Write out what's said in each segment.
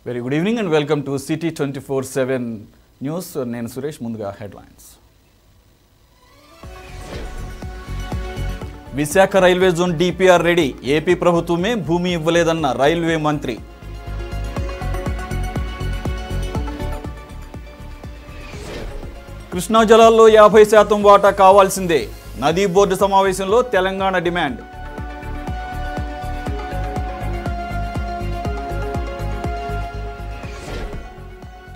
Very good evening and welcome to City 24/7 News. నేను సురేష్. ముందుగా headlines. Visakha railway zone DPR ready. AP ప్రభుత్వమే భూమి ఇవ్వలేదన్న railway మంత్రి. కృష్ణా జలాల్లో 50% వాటా కావాల్సిందే. నదీ బోర్డు సమావేశంలో తెలంగాణ డిమాండ్.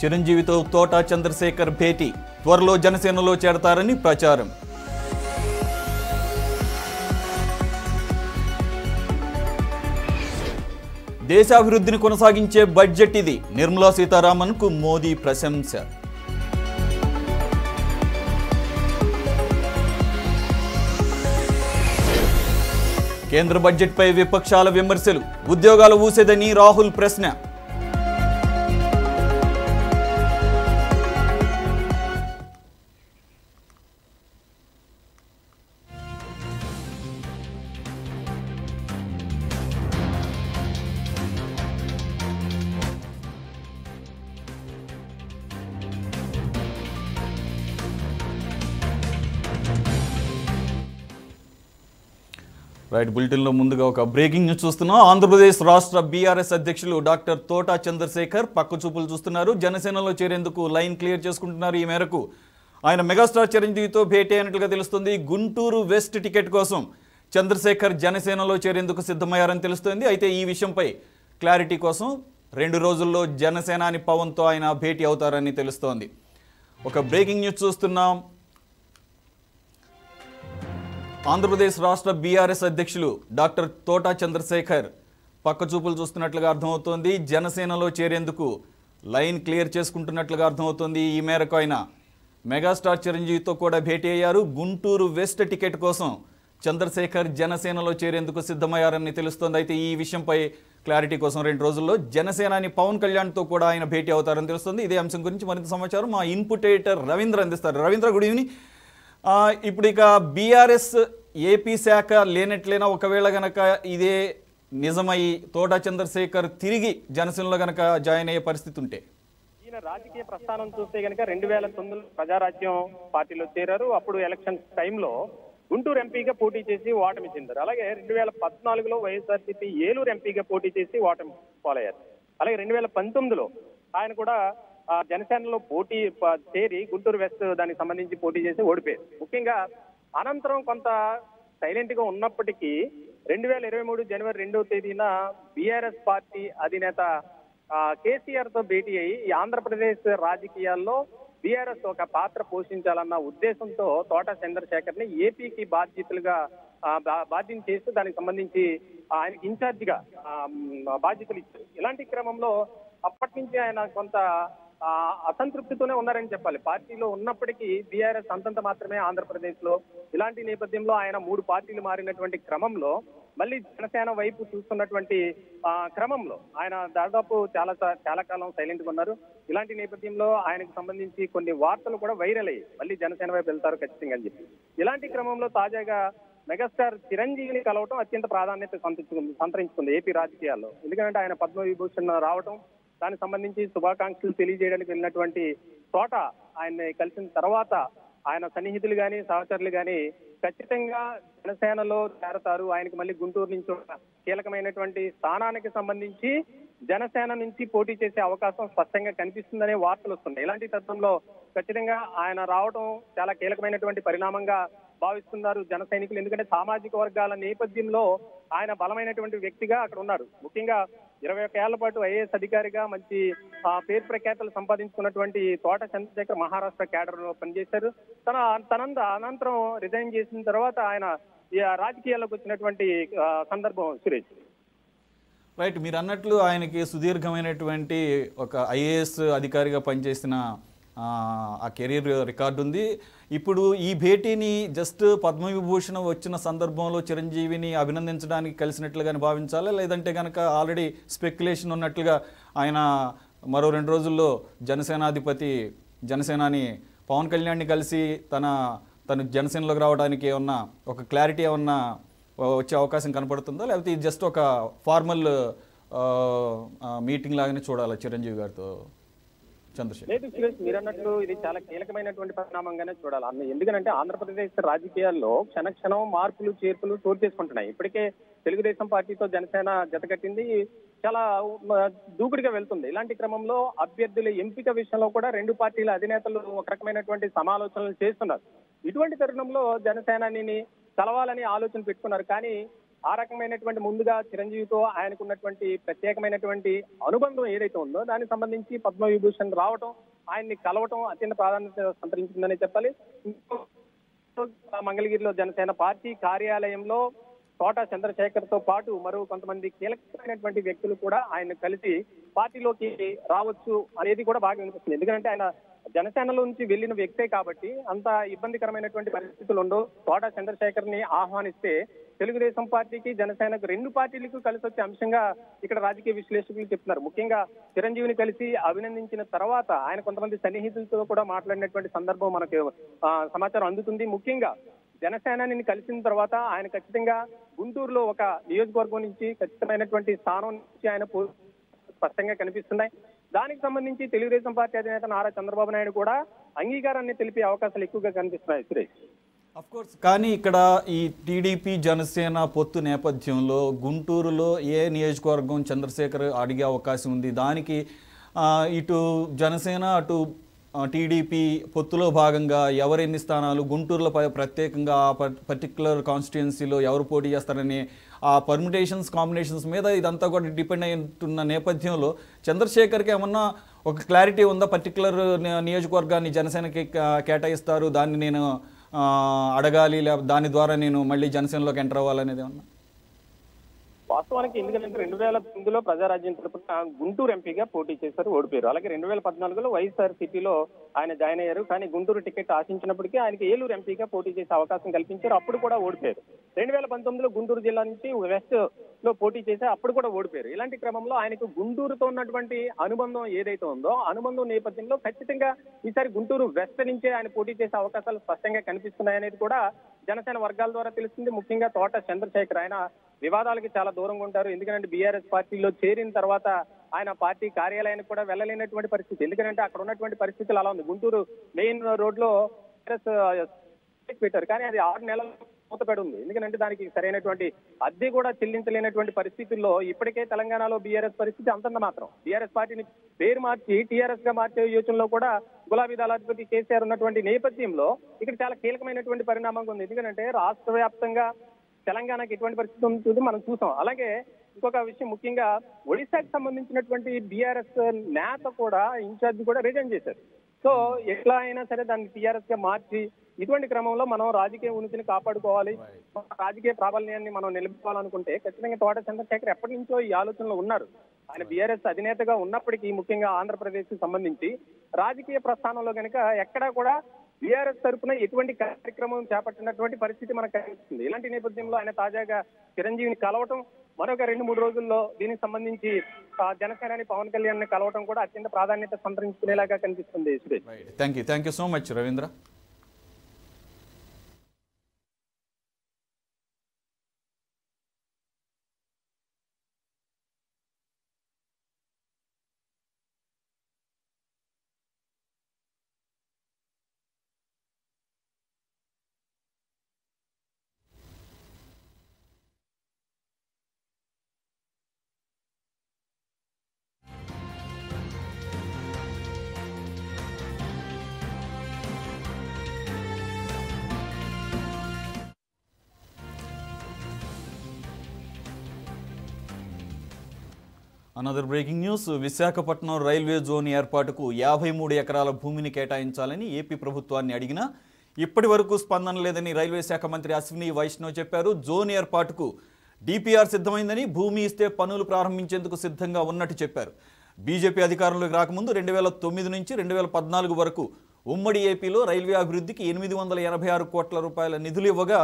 చిరంజీవితో తోట చంద్రశేఖర్ భేటీ. త్వరలో జనసేనలో చేరతారని ప్రచారం. దేశాభివృద్ధిని కొనసాగించే బడ్జెట్ ఇది. నిర్మలా సీతారామన్కు మోదీ ప్రశంస. కేంద్ర బడ్జెట్పై విపక్షాల విమర్శలు. ఉద్యోగాలు ఊసేదని రాహుల్ ప్రశ్న. రైట్, బులెటిన్లో ముందుగా ఒక బ్రేకింగ్ న్యూస్ చూస్తున్నాం. ఆంధ్రప్రదేశ్ రాష్ట్ర బీఆర్ఎస్ అధ్యక్షులు డాక్టర్ తోట చంద్రశేఖర్ పక్క చూపులు చూస్తున్నారు. జనసేనలో చేరేందుకు లైన్ క్లియర్ చేసుకుంటున్నారు. ఈ మేరకు ఆయన మెగాస్టార్ చిరంజీవితో భేటీ అయినట్లుగా తెలుస్తుంది. గుంటూరు వెస్ట్ టికెట్ కోసం చంద్రశేఖర్ జనసేనలో చేరేందుకు సిద్ధమయ్యారని తెలుస్తుంది. అయితే ఈ విషయంపై క్లారిటీ కోసం 2 రోజుల్లో జనసేనాని పవన్తో ఆయన భేటీ అవుతారని తెలుస్తోంది. ఒక బ్రేకింగ్ న్యూస్ చూస్తున్నాం. ఆంధ్రప్రదేశ్ రాష్ట్ర బీఆర్ఎస్ అధ్యక్షులు డాక్టర్ తోట చంద్రశేఖర్ పక్క చూపులు చూస్తున్నట్లుగా అర్థమవుతోంది. జనసేనలో చేరేందుకు లైన్ క్లియర్ చేసుకుంటున్నట్లుగా అర్థమవుతోంది. ఈ మేరకు ఆయన మెగాస్టార్ చిరంజీవితో కూడా భేటీ అయ్యారు. గుంటూరు వెస్ట్ టికెట్ కోసం చంద్రశేఖర్ జనసేనలో చేరేందుకు సిద్ధమయ్యారని తెలుస్తోంది. అయితే ఈ విషయంపై క్లారిటీ కోసం 2 రోజుల్లో జనసేనాని పవన్ కళ్యాణ్తో కూడా ఆయన భేటీ అవుతారని తెలుస్తుంది. ఇదే అంశం గురించి మరింత సమాచారం మా ఇన్పుట్ ఎడిటర్ రవీంద్ర అందిస్తారు. Ravindra, good evening. ఇప్పుడు ఇక బీఆర్ఎస్ ఏపీ శాఖ లేనట్లయినా ఒకవేళ గనక ఇదే నిజమై తోట చంద్రశేఖర్ తిరిగి జనసేనలో గనక జాయిన్ అయ్యే పరిస్థితి ఉంటే, ఈయన రాజకీయ ప్రస్థానం చూస్తే గనక 2009 ప్రజారాజ్యం పార్టీలో చేరారు. అప్పుడు ఎలక్షన్ టైంలో గుంటూరు ఎంపీగా పోటీ చేసి ఓటమి చెందారు. అలాగే 2014లో వైఎస్ఆర్సీపీ ఏలూరు ఎంపీగా పోటీ చేసి ఓటమి పాలయ్యారు. అలాగే 2019లో ఆయన కూడా జనసేనలో పోటీ చేరి గుంటూరు వెస్ట్ దానికి సంబంధించి పోటీ చేసి ఓడిపోయారు. ముఖ్యంగా అనంతరం కొంత సైలెంట్ గా ఉన్నప్పటికీ 2023 జనవరి 2వ తేదీన బీఆర్ఎస్ పార్టీ అధినేత కేసీఆర్ తో భేటీ అయ్యి ఈ ఆంధ్రప్రదేశ్ రాజకీయాల్లో బీఆర్ఎస్ ఒక పాత్ర పోషించాలన్న ఉద్దేశంతో తోట చంద్రశేఖర్ ని ఏపీకి బాధ్యత చేస్తూ దానికి సంబంధించి ఆయనకి ఇన్ఛార్జ్ గా బాధ్యతలు ఇచ్చారు. ఇలాంటి క్రమంలో అప్పటి నుంచి ఆయన కొంత అసంతృప్తితోనే ఉన్నారని చెప్పాలి. పార్టీలో ఉన్నప్పటికీ బీఆర్ఎస్ అంతంత మాత్రమే ఆంధ్రప్రదేశ్ లో. ఇలాంటి నేపథ్యంలో ఆయన 3 పార్టీలు మారినటువంటి క్రమంలో మళ్ళీ జనసేన వైపు చూస్తున్నటువంటి క్రమంలో ఆయన దాదాపు చాలా కాలం సైలెంట్ గా ఉన్నారు. ఇలాంటి నేపథ్యంలో ఆయనకు సంబంధించి కొన్ని వార్తలు కూడా వైరల్ అయ్యి మళ్ళీ జనసేన వైపు వెళ్తారు ఖచ్చితంగా అని చెప్పి. ఇలాంటి క్రమంలో తాజాగా మెగాస్టార్ చిరంజీవిని కలవటం అత్యంత ప్రాధాన్యత సంతరించుకుంది ఏపీ రాజకీయాల్లో. ఎందుకంటే ఆయన పద్మవిభూషణ్ రావటం, దానికి సంబంధించి శుభాకాంక్షలు తెలియజేయడానికి వెళ్ళినటువంటి తోట ఆయన్ని కలిసిన తర్వాత ఆయన సన్నిహితులు గాని సహచరులు గాని ఖచ్చితంగా జనసేనలో చేరతారు, ఆయనకి మళ్ళీ గుంటూరు నుంచి కీలకమైనటువంటి స్థానానికి సంబంధించి జనసేన నుంచి పోటీ చేసే అవకాశం స్పష్టంగా కనిపిస్తుందనే వార్తలు వస్తున్నాయి. ఇలాంటి తరుణంలో ఖచ్చితంగా ఆయన రావడం చాలా కీలకమైనటువంటి పరిణామంగా భావిస్తున్నారు జన సైనికులు. ఎందుకంటే సామాజిక వర్గాల నేపథ్యంలో ఆయన బలమైనటువంటి వ్యక్తిగా అక్కడ ఉన్నారు. ముఖ్యంగా 21 ఏళ్ల పాటు ఐఏఎస్ అధికారిగా మంచి పేరు ప్రఖ్యాతలు సంపాదించుకున్నటువంటి తోట చంద్రశేఖర్ మహారాష్ట్ర క్యాడర్ లో పనిచేశారు. అనంతరం రిజైన్ చేసిన తర్వాత ఆయన రాజకీయాల్లోకి వచ్చినటువంటి సందర్భం సురేష్. రైట్, మీరు అన్నట్లు ఆయనకి సుదీర్ఘమైనటువంటి ఒక ఐఏఎస్ అధికారిగా పనిచేసిన ఆ కెరీర్ రికార్డు ఉంది. ఇప్పుడు ఈ భేటీని జస్ట్ పద్మవిభూషణ్ వచ్చిన సందర్భంలో చిరంజీవిని అభినందించడానికి కలిసినట్లుగానే భావించాలా, లేదంటే కనుక ఆల్రెడీ స్పెక్యులేషన్ ఉన్నట్లుగా ఆయన మరో 2 రోజుల్లో జనసేనాని పవన్ కళ్యాణ్ని కలిసి తను జనసేనలోకి రావడానికి ఏమన్నా ఒక క్లారిటీ ఏమన్నా వచ్చే అవకాశం కనపడుతుందా, లేకపోతే ఇది జస్ట్ ఒక ఫార్మల్ మీటింగ్ లాగానే చూడాలి చిరంజీవి గారితో చంద్రశేఖర్? లేదు సురేష్, మీరు అన్నట్లు ఇది చాలా కీలకమైనటువంటి పరిణామంగానే చూడాలి ఎందుకంటే ఆంధ్రప్రదేశ్ రాజకీయాల్లో క్షణక్షణం మార్పులు చేర్పులు చోటు చేసుకుంటున్నాయి. ఇప్పటికే తెలుగుదేశం పార్టీతో జనసేన జతకట్టింది, చాలా దూకుడుగా వెళ్తుంది. ఇలాంటి క్రమంలో అభ్యర్థుల ఎంపిక విషయంలో కూడా రెండు పార్టీల అధినేతలు ఒక రకమైనటువంటి సమాలోచనలు చేస్తున్నారు. ఇటువంటి తరుణంలో జనసేనాని కలవాలని ఆలోచన పెట్టుకున్నారు. కానీ ఆ రకమైనటువంటి ముందుగా చిరంజీవితో ఆయనకున్నటువంటి ప్రత్యేకమైనటువంటి అనుబంధం ఏదైతే ఉందో దానికి సంబంధించి పద్మవిభూషణ్ రావటం, ఆయన్ని కలవటం అత్యంత ప్రాధాన్యత సంతరించిందనే చెప్పాలి. మంగళగిరిలో జనసేన పార్టీ కార్యాలయంలో తోట చంద్రశేఖర్ తో పాటు మరో కొంతమంది కీలకమైనటువంటి వ్యక్తులు కూడా ఆయన కలిసి పార్టీలోకి రావచ్చు అనేది కూడా బాగా వినిపిస్తుంది. ఎందుకంటే ఆయన జనసేనలో నుంచి వెళ్లిన వ్యక్తే కాబట్టి అంత ఇబ్బందికరమైనటువంటి పరిస్థితులు ఉండవు. తోట చంద్రశేఖర్ ని ఆహ్వానిస్తే తెలుగుదేశం పార్టీకి జనసేనకు రెండు పార్టీలకు కలిసి వచ్చే అంశంగా ఇక్కడ రాజకీయ విశ్లేషకులు చెప్తున్నారు. ముఖ్యంగా చిరంజీవిని కలిసి అభినందించిన తర్వాత ఆయన కొంతమంది సన్నిహితులతో కూడా మాట్లాడినటువంటి సందర్భం మనకు సమాచారం అందుతుంది. ముఖ్యంగా జనసేనాని కలిసిన తర్వాత ఆయన ఖచ్చితంగా గుంటూరులో ఒక నియోజకవర్గం నుంచి ఖచ్చితమైనటువంటి స్థానం నుంచి ఆయన స్పష్టంగా కనిపిస్తున్నాయి. దానికి సంబంధించి తెలుగుదేశం పార్టీ అధినేత నారా చంద్రబాబు నాయుడు కూడా అంగీకారాన్ని తెలిపే అవకాశాలు ఎక్కువగా కనిపిస్తున్నాయి సురేష్. అఫ్ కోర్స్, కానీ ఇక్కడ ఈ టీడీపీ జనసేన పొత్తు నేపథ్యంలో గుంటూరులో ఏ నియోజకవర్గం చంద్రశేఖర్ అడిగే అవకాశం ఉంది? దానికి ఇటు జనసేన అటు టీడీపీ పొత్తులో భాగంగా ఎవరెన్ని స్థానాలు గుంటూరులో ప్రత్యేకంగా ఆ పర్టికులర్ కాన్స్టిట్యుయెన్సీలో ఎవరు పోటీ చేస్తారని ఆ పర్ముటేషన్స్ కాంబినేషన్స్ మీద ఇదంతా కూడా డిపెండ్ అయిన నేపథ్యంలో చంద్రశేఖర్కి ఏమన్నా ఒక క్లారిటీ ఉందా? పర్టికులర్ నియోజకవర్గాన్ని జనసేనకి కేటాయిస్తారు, దాన్ని నేను అడగాలి, లేదా దాని ద్వారా నేను మళ్ళీ జనసేనలోకి ఎంటర్ అవ్వాలనేది ఏమన్నా? వాస్తవానికి ఎందుకంటే 2009లో ప్రజారాజ్యం తరపున గుంటూరు ఎంపీగా పోటీ చేశారు, ఓడిపోయారు. అలాగే 2014లో వైఎస్ఆర్సీపీలో ఆయన జాయిన్ అయ్యారు. కానీ గుంటూరు టికెట్ ఆశించినప్పటికీ ఆయనకి ఏలూరు ఎంపీగా పోటీ చేసే అవకాశం కల్పించారు, అప్పుడు కూడా ఓడిపోయారు. 2019లో గుంటూరు జిల్లా నుంచి వెస్ట్ లో పోటీ చేసి అప్పుడు కూడా ఓడిపోయారు. ఇలాంటి క్రమంలో ఆయనకు గుంటూరుతో ఉన్నటువంటి అనుబంధం ఏదైతే ఉందో అనుబంధం నేపథ్యంలో ఖచ్చితంగా ఈసారి గుంటూరు వెస్ట్ నుంచే ఆయన పోటీ చేసే అవకాశాలు స్పష్టంగా కనిపిస్తున్నాయనేది కూడా జనసేన వర్గాల ద్వారా తెలుస్తుంది. ముఖ్యంగా తోట చంద్రశేఖర్ ఆయన వివాదాలకి చాలా దూరంగా ఉంటారు. ఎందుకంటే బీఆర్ఎస్ పార్టీలో చేరిన తర్వాత ఆయన పార్టీ కార్యాలయానికి కూడా వెళ్ళలేనటువంటి పరిస్థితి. ఎందుకంటే అక్కడ ఉన్నటువంటి పరిస్థితులు అలా ఉంది. గుంటూరు మెయిన్ రోడ్ లో పెట్టారు, కానీ అది 6 నెలలు మూతపడి ఉంది. ఎందుకంటే దానికి సరైనటువంటి అద్దె కూడా చెల్లించలేనటువంటి పరిస్థితుల్లో ఇప్పటికే తెలంగాణలో బీఆర్ఎస్ పరిస్థితి అంతంత మాత్రం. బీఆర్ఎస్ పార్టీని పేరు మార్చి టీఆర్ఎస్ గా మార్చే యోచనలో కూడా గులాబీ దళాధిపతి కేసీఆర్ ఉన్నటువంటి నేపథ్యంలో ఇక్కడ చాలా కీలకమైనటువంటి పరిణామంగా ఉంది. ఎందుకంటే రాష్ట్ర వ్యాప్తంగా తెలంగాణకి ఎటువంటి పరిస్థితి ఉంటుంది మనం చూసాం. అలాగే ఇంకొక విషయం, ముఖ్యంగా ఒడిశాకి సంబంధించినటువంటి బీఆర్ఎస్ నేత కూడా ఇన్ఛార్జ్ కూడా రిజైన్ చేశారు. సో ఎట్లా అయినా సరే దాన్ని టీఆర్ఎస్ గా మార్చి ఇటువంటి క్రమంలో మనం రాజకీయ ఉనికిని కాపాడుకోవాలి, రాజకీయ ప్రాబల్యాన్ని మనం నిలుపుకోవాలనుకుంటే ఖచ్చితంగా తోట చంద్రశేఖర్ ఎప్పటి నుంచో ఈ ఆలోచనలో ఉన్నారు. ఆయన బీఆర్ఎస్ అధినేతగా ఉన్నప్పటికీ ముఖ్యంగా ఆంధ్రప్రదేశ్ కి సంబంధించి రాజకీయ ప్రస్థానంలో కనుక ఎక్కడా కూడా బీఆర్ఎస్ తరఫున ఎటువంటి కార్యక్రమం చేపట్టినటువంటి పరిస్థితి మనకు కనిపిస్తుంది. ఇలాంటి నేపథ్యంలో ఆయన తాజాగా చిరంజీవిని కలవటం, మరొక 2-3 రోజుల్లో దీనికి సంబంధించి జనసేనాని పవన్ కళ్యాణ్ ని కలవటం కూడా అత్యంత ప్రాధాన్యత సంతరించుకునేలాగా కనిపిస్తుంది. Thank you so much Ravindra. Another breaking news. Visakhapatnam railway zone ఏర్పాటుకు 53 ఎకరాల భూమిని కేటాయించాలని ఏపీ ప్రభుత్వాన్ని అడిగినా ఇప్పటి వరకు స్పందన లేదని రైల్వే శాఖ మంత్రి అశ్విని వైష్ణవ్ చెప్పారు. జోన్ ఏర్పాటుకు డిపిఆర్ సిద్ధమైందని, భూమి ఇస్తే పనులు ప్రారంభించేందుకు సిద్ధంగా ఉన్నట్టు చెప్పారు. బీజేపీ అధికారంలోకి రాకముందు 2009 నుంచి 2014 వరకు ఉమ్మడి ఏపీలో రైల్వే అభివృద్ధికి 886 కోట్ల రూపాయల నిధులు ఇవ్వగా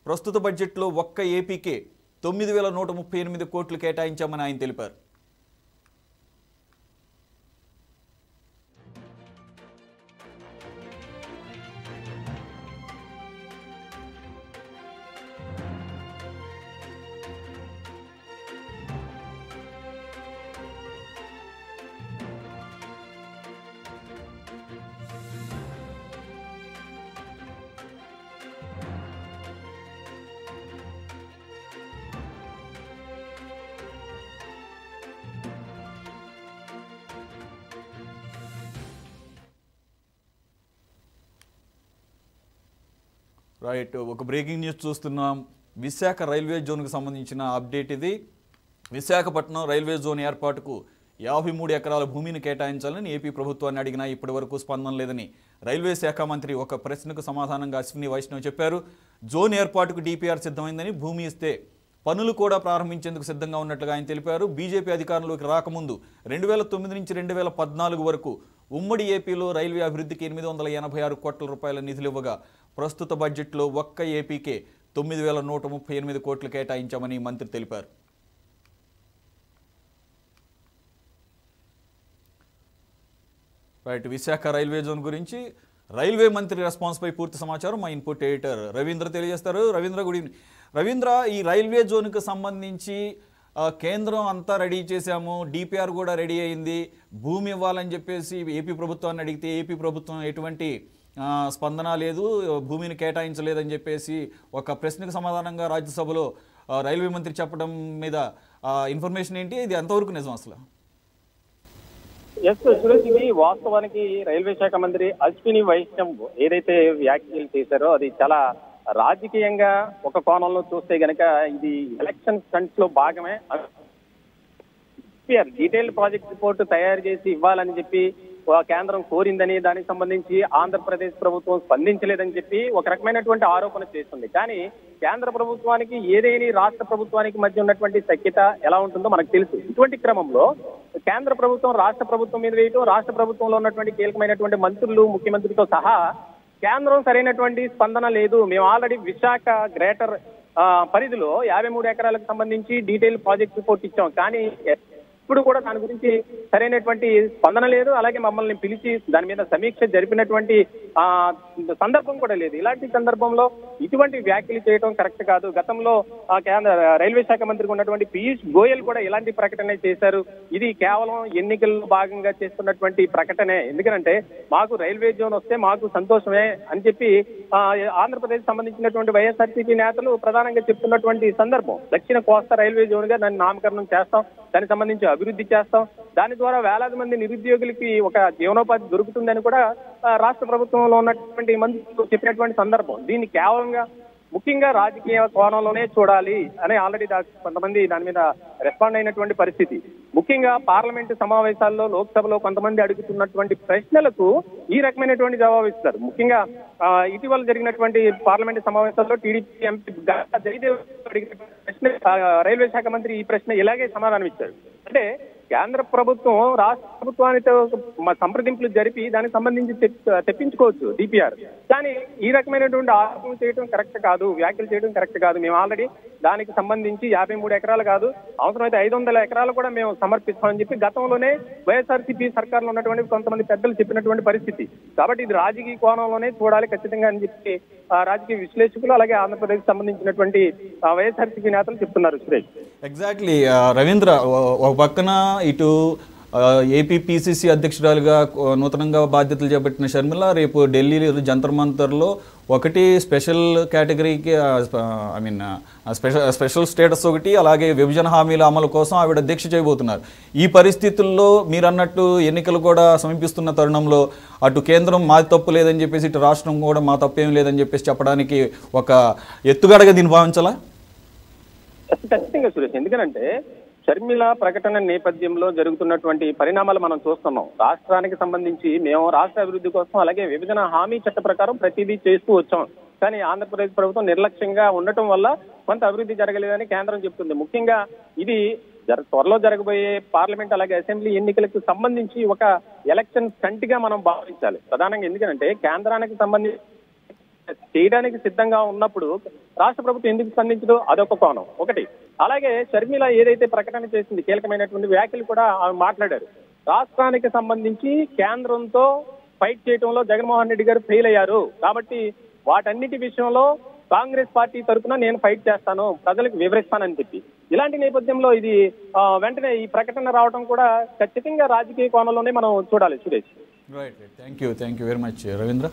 ప్రస్తుత బడ్జెట్లో ఒక్క ఏపీకే 9138 కోట్లు కేటాయించామని ఆయన తెలిపారు. రైట్, ఒక బ్రేకింగ్ న్యూస్ చూస్తున్నాం. విశాఖ రైల్వే జోన్కు సంబంధించిన అప్డేట్ ఇది. విశాఖపట్నం రైల్వే జోన్ ఏర్పాటుకు 53 ఎకరాల భూమిని కేటాయించాలని ఏపీ ప్రభుత్వాన్ని అడిగినా ఇప్పటి వరకు స్పందన లేదని రైల్వే శాఖ మంత్రి ఒక ప్రశ్నకు సమాధానంగా అశ్విని వైష్ణవ్ చెప్పారు. జోన్ ఏర్పాటుకు డిపిఆర్ సిద్ధమైందని, భూమి ఇస్తే పనులు కూడా ప్రారంభించేందుకు సిద్ధంగా ఉన్నట్లుగా ఆయన తెలిపారు. బీజేపీ అధికారంలోకి రాకముందు 2009 నుంచి 2014 వరకు ఉమ్మడి ఏపీలో రైల్వే అభివృద్ధికి 886 కోట్ల రూపాయల నిధులు ఇవ్వగా ప్రస్తుత బడ్జెట్లో ఒక్క ఏపీకే 9138 కోట్లు కేటాయించామని మంత్రి తెలిపారు. రైట్, విశాఖ రైల్వే జోన్ గురించి రైల్వే మంత్రి రెస్పాన్స్పై పూర్తి సమాచారం మా ఇన్పుట్ ఎడిటర్ రవీంద్ర తెలియజేస్తారు. Ravindra, good evening. రవీంద్ర, ఈ రైల్వే జోన్కి సంబంధించి కేంద్రం అంతా రెడీ చేశాము, డిపిఆర్ కూడా రెడీ అయింది, భూమి ఇవ్వాలని చెప్పేసి ఏపీ ప్రభుత్వాన్ని అడిగితే ఏపీ ప్రభుత్వం ఎటువంటి స్పందన లేదు, భూమిని కేటాయించలేదని చెప్పేసి ఒక ప్రశ్నకు సమాధానంగా రాజ్యసభలో రైల్వే మంత్రి చెప్పడం మీద ఇన్ఫర్మేషన్ ఏంటి? ఇది ఎంతవరకు నిజం అసలు? ఎస్ సురేష్, ఇది వాస్తవానికి రైల్వే శాఖ మంత్రి అశ్విని వైష్ణవ్ ఏదైతే వ్యాఖ్యలు చేశారో అది చాలా రాజకీయంగా ఒక కోణంలో చూస్తే గనక ఇది ఎలక్షన్ స్టంట్స్ లో భాగమే. డీటెయిల్డ్ ప్రాజెక్ట్ రిపోర్ట్ తయారు చేసి ఇవ్వాలని చెప్పి కేంద్రం కోరిందని, దానికి సంబంధించి ఆంధ్రప్రదేశ్ ప్రభుత్వం స్పందించలేదని చెప్పి ఒక రకమైనటువంటి ఆరోపణ చేస్తుంది. కానీ కేంద్ర ప్రభుత్వానికి ఏదేని రాష్ట్ర ప్రభుత్వానికి మధ్య ఉన్నటువంటి సఖ్యత ఎలా ఉంటుందో మనకు తెలుసు. ఇటువంటి క్రమంలో కేంద్ర ప్రభుత్వం రాష్ట్ర ప్రభుత్వం మీద వేయటం, రాష్ట్ర ప్రభుత్వంలో ఉన్నటువంటి కీలకమైనటువంటి మంత్రులు, ముఖ్యమంత్రితో సహా కేంద్రం సరైనటువంటి స్పందన లేదు. మేము ఆల్రెడీ విశాఖ గ్రేటర్ పరిధిలో 53 ఎకరాలకు సంబంధించి డీటెయిల్ ప్రాజెక్ట్ రిపోర్ట్ ఇచ్చాం, కానీ ఇప్పుడు కూడా దాని గురించి సరైనటువంటి స్పందన లేదు. అలాగే మమ్మల్ని పిలిచి దాని మీద సమీక్ష జరిపినటువంటి సందర్భం కూడా లేదు. ఇలాంటి సందర్భంలో ఇటువంటి వ్యాఖ్యలు చేయడం కరెక్ట్ కాదు. గతంలో కేంద్ర రైల్వే శాఖ మంత్రికి ఉన్నటువంటి పీయూష్ గోయల్ కూడా ఇలాంటి ప్రకటన చేశారు. ఇది కేవలం ఎన్నికల్లో భాగంగా చేస్తున్నటువంటి ప్రకటనే. ఎందుకంటే మాకు రైల్వే జోన్ వస్తే మాకు సంతోషమే అని చెప్పి ఆంధ్రప్రదేశ్ సంబంధించినటువంటి వైఎస్ఆర్సీపీ నేతలు ప్రధానంగా చెప్తున్నటువంటి సందర్భం. దక్షిణ కోస్తా రైల్వే జోన్ గా దాన్ని నామకరణం చేస్తాం, దానికి సంబంధించి అభివృద్ధి చేస్తాం, దాని ద్వారా వేలాది మంది నిరుద్యోగులకి ఒక జీవనోపాధి దొరుకుతుందని కూడా రాష్ట్ర ప్రభుత్వంలో ఉన్నటువంటి మంత్రులు చెప్పినటువంటి సందర్భం. దీన్ని కేవలంగా ముఖ్యంగా రాజకీయ కోణంలోనే చూడాలి అని ఆల్రెడీ కొంతమంది దాని మీద రెస్పాండ్ అయినటువంటి పరిస్థితి. ముఖ్యంగా పార్లమెంటు సమావేశాల్లో, లోక్సభలో కొంతమంది అడుగుతున్నటువంటి ప్రశ్నలకు ఈ రకమైనటువంటి జవాబు ఇస్తారు. ముఖ్యంగా ఇటీవల జరిగినటువంటి పార్లమెంటు సమావేశాల్లో టీడీపీ ఎంపీ జయదేవ్ అడిగిన ప్రశ్న రైల్వే శాఖ మంత్రి ఈ ప్రశ్న ఇలాగే సమాధానం ఇచ్చారు. అంటే కేంద్ర ప్రభుత్వం రాష్ట్ర ప్రభుత్వానితో సంప్రదింపులు జరిపి దానికి సంబంధించి తెప్పించుకోవచ్చు డిపిఆర్, కానీ ఈ రకమైనటువంటి ఆరోపణలు చేయడం కరెక్ట్ కాదు, వ్యాఖ్యలు చేయడం కరెక్ట్ కాదు. మేము ఆల్రెడీ దానికి సంబంధించి 53 ఎకరాలు కాదు, అవసరమైతే 500 ఎకరాలు కూడా మేము సమర్పిస్తామని చెప్పి గతంలోనే వైఎస్ఆర్సీపీ సర్కార్లో ఉన్నటువంటి కొంతమంది పెద్దలు చెప్పినటువంటి పరిస్థితి. కాబట్టి ఇది రాజకీయ కోణంలోనే చూడాలి ఖచ్చితంగా అని చెప్పి రాజకీయ విశ్లేషకులు అలాగే ఆంధ్రప్రదేశ్ సంబంధించినటువంటి వైఎస్ఆర్సీపీ నేతలు చెప్తున్నారు. సురేష్, ఎగ్జాక్ట్లీ. రవీంద్ర, ఒక పక్కన ఇటు ఏపీ పిసిసి అధ్యక్షురాలుగా నూతనంగా బాధ్యతలు చేపట్టిన షర్మిల రేపు ఢిల్లీ జంతర్ మంతర్లో ఒకటి స్పెషల్ కేటగిరీకి స్పెషల్ స్టేటస్ ఒకటి, అలాగే విభజన హామీల అమలు కోసం ఆవిడ దీక్ష చేయబోతున్నారు. ఈ పరిస్థితుల్లో మీరు అన్నట్టు ఎన్నికలు కూడా సమీపిస్తున్న తరుణంలో అటు కేంద్రం మాది తప్పు లేదని చెప్పేసి, ఇటు రాష్ట్రం కూడా మా తప్పేం లేదని చెప్పేసి చెప్పడానికి ఒక ఎత్తుగడగా దీన్ని భావించాలా? ఖచ్చితంగా సురేష్, ఎందుకంటే షర్మిల ప్రకటన నేపథ్యంలో జరుగుతున్నటువంటి పరిణామాలు మనం చూస్తున్నాం. రాష్ట్రానికి సంబంధించి మేము రాష్ట్ర అభివృద్ధి కోసం అలాగే విభజన హామీ చట్ట ప్రకారం ప్రతిదీ చేస్తూ వచ్చాం, కానీ ఆంధ్రప్రదేశ్ ప్రభుత్వం నిర్లక్ష్యంగా ఉండటం వల్ల కొంత అభివృద్ధి జరగలేదని కేంద్రం చెప్తుంది. ముఖ్యంగా ఇది త్వరలో జరగబోయే పార్లమెంట్ అలాగే అసెంబ్లీ ఎన్నికలకు సంబంధించి ఒక ఎలక్షన్ స్టంట్ గా మనం భావించాలి ప్రధానంగా. ఎందుకంటే కేంద్రానికి సంబంధించి చేయడానికి సిద్ధంగా ఉన్నప్పుడు రాష్ట్ర ప్రభుత్వం ఎందుకు స్పందించదు, అదొక కోణం ఒకటి. అలాగే షర్మిల ఏదైతే ప్రకటన చేసింది, కీలకమైనటువంటి వ్యాఖ్యలు కూడా మాట్లాడారు. రాష్ట్రానికి సంబంధించి కేంద్రంతో ఫైట్ చేయడంలో జగన్మోహన్ రెడ్డి గారు ఫెయిల్ అయ్యారు, కాబట్టి వాటన్నిటి విషయంలో కాంగ్రెస్ పార్టీ తరఫున నేను ఫైట్ చేస్తాను, ప్రజలకు వివరిస్తానని చెప్పి. ఇలాంటి నేపథ్యంలో ఇది వెంటనే ఈ ప్రకటన రావడం కూడా ఖచ్చితంగా రాజకీయ కోణంలోనే మనం చూడాలి. Suresh, right, thank you very much Ravindra.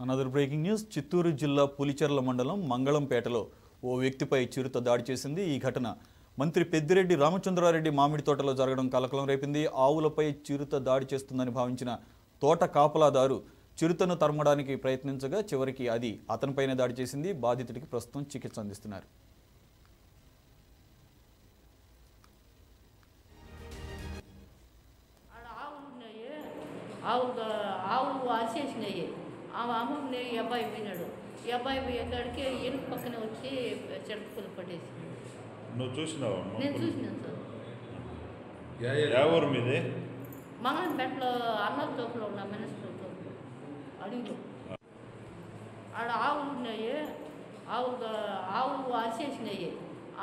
Another breaking news. Chittoor జిల్లా పులిచెర్ల మండలం మంగళంపేటలో ఓ వ్యక్తిపై చిరుత దాడి చేసింది. ఈ ఘటన మంత్రి పెద్దిరెడ్డి రామచంద్రారెడ్డి మామిడి తోటలో జరగడం కలకలం రేపింది. ఆవులపై చిరుత దాడి చేస్తుందని భావించిన తోట కాపలాదారు చిరుతను తరమడానికి ప్రయత్నించగా చివరికి అది అతనిపైనే దాడి చేసింది. బాధితుడికి ప్రస్తుతం చికిత్స అందిస్తున్నారు. ఆవులు అరిసేసినాయి. అమ్మని ఈ అబ్బాయి పోయినాడు. ఈ అబ్బాయి పోయేకాడికి ఇనుపు పక్కన వచ్చి చెడుకులు పట్టేసి. నువ్వు చూసినావా? నేను చూసినాను సార్. ఎవరు మీది? మంగళంపేటలో అన్నల తోపులో ఉన్న మినిస్టర్ తోపులో అడవిలో ఆడ ఆవులు ఉన్నాయి. ఆవులు అరిసేసినాయి.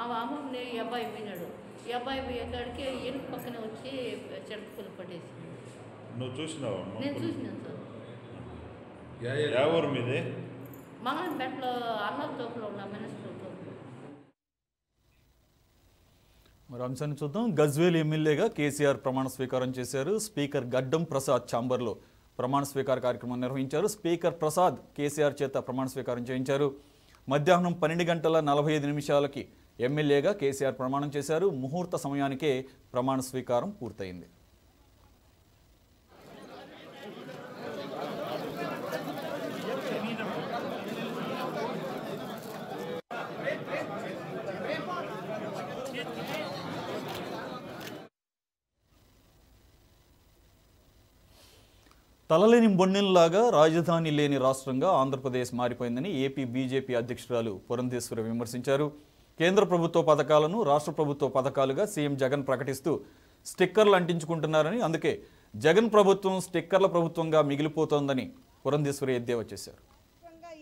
అమ్మని ఈ అబ్బాయి పోయినాడు. ఈ అబ్బాయి పోయేకాడికి ఇనుపు పక్కన వచ్చి చెడుకులు పట్టేసి. నువ్వు చూసినావా? నేను చూసినాను సార్. ఎవరు మీది? మంగళంపేటలో అన్నల తోపులో ఉన్న మినిస్టర్ తోపులో. మరి అంశాన్ని చూద్దాం. గజ్వేల్ ఎమ్మెల్యేగా కేసీఆర్ ప్రమాణ స్వీకారం చేశారు. స్పీకర్ గడ్డం ప్రసాద్ ఛాంబర్లో ప్రమాణ స్వీకార కార్యక్రమం నిర్వహించారు. స్పీకర్ ప్రసాద్ కేసీఆర్ చేత ప్రమాణ స్వీకారం చేయించారు. మధ్యాహ్నం 12:45 ఎమ్మెల్యేగా కేసీఆర్ ప్రమాణం చేశారు. ముహూర్త సమయానికే ప్రమాణ స్వీకారం పూర్తయింది. తలలేని బొన్నెల్లాగా రాజధాని లేని రాష్ట్రంగా ఆంధ్రప్రదేశ్ మారిపోయిందని ఏపీ బీజేపీ అధ్యక్షురాలు పురంధేశ్వరి విమర్శించారు. కేంద్ర ప్రభుత్వ పథకాలను రాష్ట్ర ప్రభుత్వ పథకాలుగా సీఎం జగన్ ప్రకటిస్తూ స్టిక్కర్లు అంటించుకుంటున్నారని, అందుకే జగన్ ప్రభుత్వం స్టిక్కర్ల ప్రభుత్వంగా మిగిలిపోతోందని పురంధేశ్వరి ఎద్దేవా చేశారు.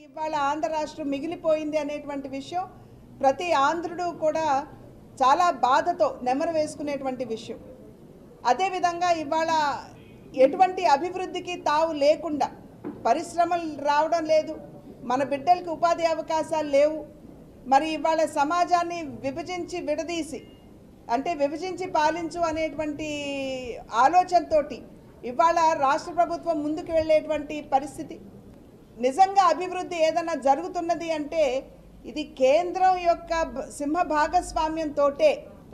ఇవాళ ఆంధ్ర రాష్ట్రం మిగిలిపోయింది అనేటువంటి విషయం ప్రతి ఆంధ్రుడు కూడా చాలా బాధతో నెమరు వేసుకునేటువంటి విషయం. అదేవిధంగా ఇవాళ ఎటువంటి అభివృద్ధికి తావు లేకుండా పరిశ్రమలు రావడం లేదు, మన బిడ్డలకు ఉపాధి అవకాశాలు లేవు. మరి ఇవాళ సమాజాన్ని విభజించి పాలించు అనేటువంటి ఆలోచనతోటి ఇవాళ రాష్ట్ర ప్రభుత్వం ముందుకు వెళ్ళేటువంటి పరిస్థితి. నిజంగా అభివృద్ధి ఏదైనా జరుగుతున్నది అంటే ఇది కేంద్రం యొక్క సింహ భాగస్వామ్యంతో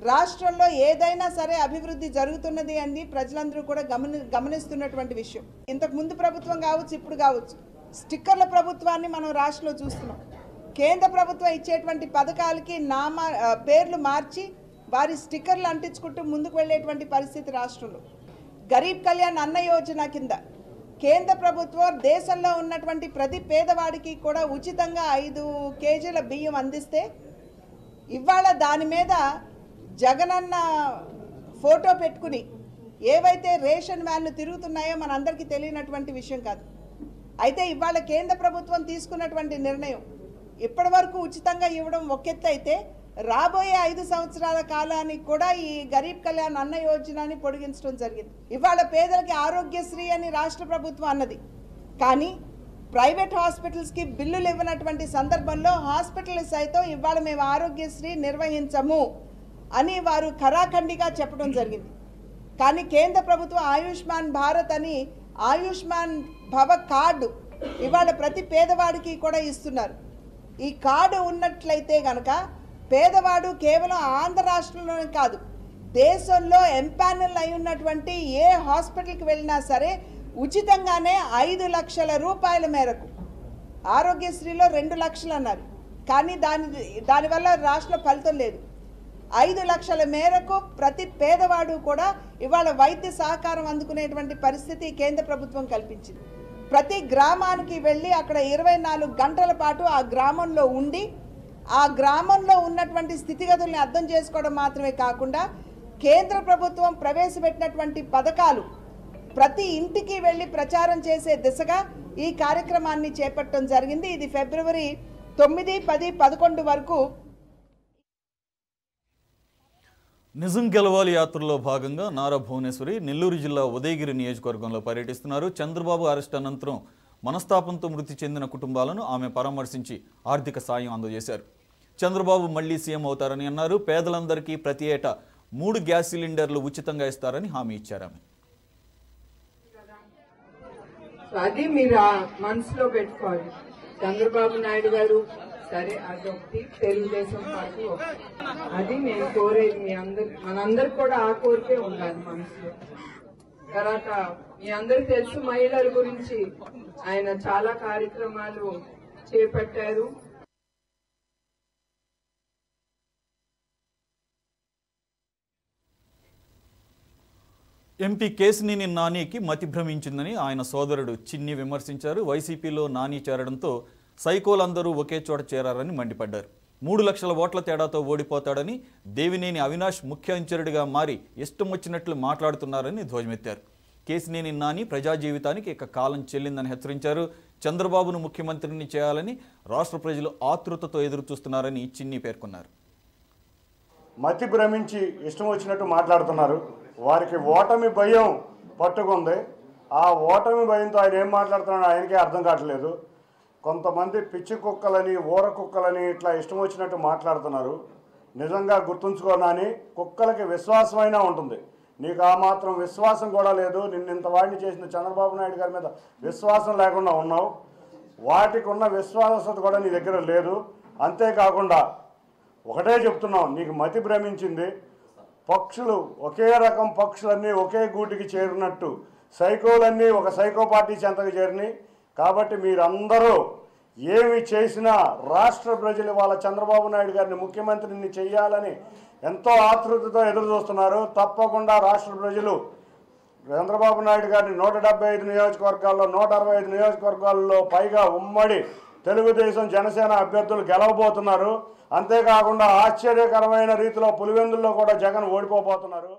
రాష్ట్రంలో ఏదైనా సరే అభివృద్ధి జరుగుతున్నది అని ప్రజలందరూ కూడా గమనిస్తున్నటువంటి విషయం. ఇంతకు ముందు ప్రభుత్వం కావచ్చు, ఇప్పుడు కావచ్చు, స్టిక్కర్ల ప్రభుత్వాన్ని మనం రాష్ట్రంలో చూస్తున్నాం. కేంద్ర ప్రభుత్వం ఇచ్చేటువంటి పథకాలకి పేర్లు మార్చి వారి స్టిక్కర్లు అంటించుకుంటూ ముందుకు వెళ్ళేటువంటి పరిస్థితి రాష్ట్రంలో. గరీబ్ కళ్యాణ్ అన్న యోజన కింద కేంద్ర ప్రభుత్వం దేశంలో ఉన్నటువంటి ప్రతి పేదవాడికి కూడా ఉచితంగా 5 కేజీల బియ్యం అందిస్తే ఇవాళ దాని మీద జగనన్న ఫోటో పెట్టుకుని ఏవైతే రేషన్ వ్యాన్లు తిరుగుతున్నాయో మనందరికీ తెలియనటువంటి విషయం కాదు. అయితే ఇవాళ కేంద్ర ప్రభుత్వం తీసుకున్నటువంటి నిర్ణయం ఇప్పటి వరకు ఉచితంగా ఇవ్వడం ఒక ఎత్తు అయితే రాబోయే 5 సంవత్సరాల కాలానికి కూడా ఈ గరీబ్ కళ్యాణ్ అన్న యోజనని పొడిగించడం జరిగింది. ఇవాళ పేదలకి ఆరోగ్యశ్రీ అని రాష్ట్ర ప్రభుత్వం అన్నది, కానీ ప్రైవేట్ హాస్పిటల్స్కి బిల్లులు ఇవ్వనటువంటి సందర్భంలో హాస్పిటల్ సైతం ఇవాళ మేము ఆరోగ్యశ్రీ నిర్వహించము అని వారు ఖరాఖండిగా చెప్పడం జరిగింది. కానీ కేంద్ర ప్రభుత్వం ఆయుష్మాన్ భారత్ అని ఆయుష్మాన్ భవ కార్డు ఇవాళ ప్రతి పేదవాడికి కూడా ఇస్తున్నారు. ఈ కార్డు ఉన్నట్లయితే కనుక పేదవాడు కేవలం ఆంధ్ర రాష్ట్రంలోనే కాదు, దేశంలో ఎంపానల్ అయి ఉన్నటువంటి ఏ హాస్పిటల్కి వెళ్ళినా సరే ఉచితంగానే 5 లక్షల రూపాయల మేరకు, ఆరోగ్యశ్రీలో 2 లక్షలు అన్నారు, కానీ దానివల్ల రాష్ట్రంలో ఫలితం లేదు. 5 లక్షల మేరకు ప్రతి పేదవాడు కూడా ఇవాళ వైద్య సహకారం అందుకునేటువంటి పరిస్థితి కేంద్ర ప్రభుత్వం కల్పించింది. ప్రతి గ్రామానికి వెళ్ళి అక్కడ 24 గంటల పాటు ఆ గ్రామంలో ఉండి ఆ గ్రామంలో ఉన్నటువంటి స్థితిగతుల్ని అర్థం చేసుకోవడం మాత్రమే కాకుండా కేంద్ర ప్రభుత్వం ప్రవేశపెట్టినటువంటి పథకాలు ప్రతి ఇంటికి వెళ్ళి ప్రచారం చేసే దిశగా ఈ కార్యక్రమాన్ని చేపట్టడం జరిగింది. ఇది ఫిబ్రవరి 9, 10, 11 వరకు. నిజం గెలవాలి యాత్రలో భాగంగా నారా భువనేశ్వరి నెల్లూరు జిల్లా ఉదయగిరి నియోజకవర్గంలో పర్యటిస్తున్నారు. చంద్రబాబు అరెస్ట్ అనంతరం మనస్తాపంతో మృతి చెందిన కుటుంబాలను ఆమె పరామర్శించి ఆర్థిక సాయం అందజేశారు. చంద్రబాబు మళ్లీ సీఎం అవుతారని అన్నారు. పేదలందరికీ ప్రతి ఏటా 3 గ్యాస్ సిలిండర్లు ఉచితంగా ఇస్తారని హామీ ఇచ్చారు ఆమె. అది మీరు ఆ మనసులో పెట్టుకోవాలి. చంద్రబాబు నాయుడు గారు సరే అదొకటి, తెలుగుదేశం పార్టీ ఒకటి. అది నేను కోరేది మీ మనందరికి కూడా ఆ కోరికే ఉండాలి మనసులో. తర్వాత మీ అందరికి తెలుసు మహిళల గురించి ఆయన చాలా కార్యక్రమాలు చేపట్టారు. ఎంపీ కేశినేని నానికి మతి భ్రమించిందని ఆయన సోదరుడు చిన్ని విమర్శించారు. వైసీపీలో నాని చేరడంతో సైకోలందరూ ఒకే చోట చేరారని మండిపడ్డారు. 3 లక్షల ఓట్ల తేడాతో ఓడిపోతాడని, దేవినేని అవినాష్ ముఖ్య అంచరుడిగా మారి ఇష్టం వచ్చినట్లు మాట్లాడుతున్నారని ధ్వజమెత్తారు. కేశినేని నాని ప్రజా జీవితానికి ఇక కాలం చెల్లిందని హెచ్చరించారు. చంద్రబాబును ముఖ్యమంత్రిని చేయాలని రాష్ట్ర ప్రజలు ఆతృతతో ఎదురు చూస్తున్నారని చిన్ని పేర్కొన్నారు. మతి భ్రమించి ఇష్టం వచ్చినట్టు మాట్లాడుతున్నారు. వారికి ఓటమి భయం పట్టుకుంది. ఆ ఓటమి భయంతో ఆయన ఏం మాట్లాడుతున్నాడో ఆయనకే అర్థం కావట్లేదు. కొంతమంది పిచ్చి కుక్కలని, ఊర కుక్కలని ఇట్లా ఇష్టం వచ్చినట్టు మాట్లాడుతున్నారు. నిజంగా గుర్తుంచుకోనని, కుక్కలకి విశ్వాసమైనా ఉంటుంది, నీకు ఆ మాత్రం విశ్వాసం కూడా లేదు. నిన్నింత వాడిని చేసిన చంద్రబాబు నాయుడు గారి మీద విశ్వాసం లేకుండా ఉన్నావు. వాటికి ఉన్న విశ్వాసత కూడా నీ దగ్గర లేదు. అంతేకాకుండా ఒకటే చెప్తున్నాం, నీకు మతి భ్రమించింది. పక్షులు ఒకే రకం పక్షులన్నీ ఒకే గూటికి చేరినట్టు సైకోలన్నీ ఒక సైకో పార్టీ చెంతకు చేరినాయి. కాబట్టి మీరందరూ ఏమి చేసినా రాష్ట్ర ప్రజలు వాళ్ళ చంద్రబాబు నాయుడు గారిని ముఖ్యమంత్రిని చేయాలని ఎంతో ఆతృతతో ఎదురు చూస్తున్నారు. తప్పకుండా రాష్ట్ర ప్రజలు చంద్రబాబు నాయుడు గారిని 175 నియోజకవర్గాల్లో 165 నియోజకవర్గాల్లో పైగా ఉమ్మడి తెలుగుదేశం జనసేన అభ్యర్థులు గెలవబోతున్నారు. అంతేకాకుండా ఆశ్చర్యకరమైన రీతిలో పులివెందుల్లో కూడా జగన్ ఓడిపోబోతున్నారు.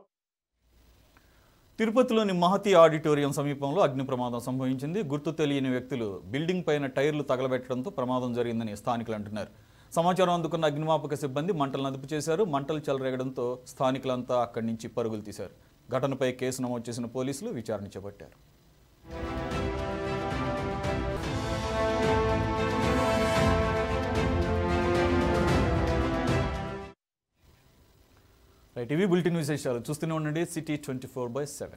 తిరుపతిలోని మహతి ఆడిటోరియం సమీపంలో అగ్ని ప్రమాదం సంభవించింది. గుర్తు తెలియని వ్యక్తులు బిల్డింగ్ పైన టైర్లు తగలబెట్టడంతో ప్రమాదం జరిగిందని స్థానికులు అంటున్నారు. సమాచారం అందుకున్న అగ్నిమాపక సిబ్బంది మంటలను అదుపు చేశారు. మంటలు చెలరేగడంతో స్థానికులంతా అక్కడి నుంచి పరుగులు తీశారు. ఘటనపై కేసు నమోదు చేసిన పోలీసులు విచారణ చేపట్టారు. టీవీ బులెటిన్ విశేషాలు చూస్తూనే ఉండండి. సిటీ 24/7.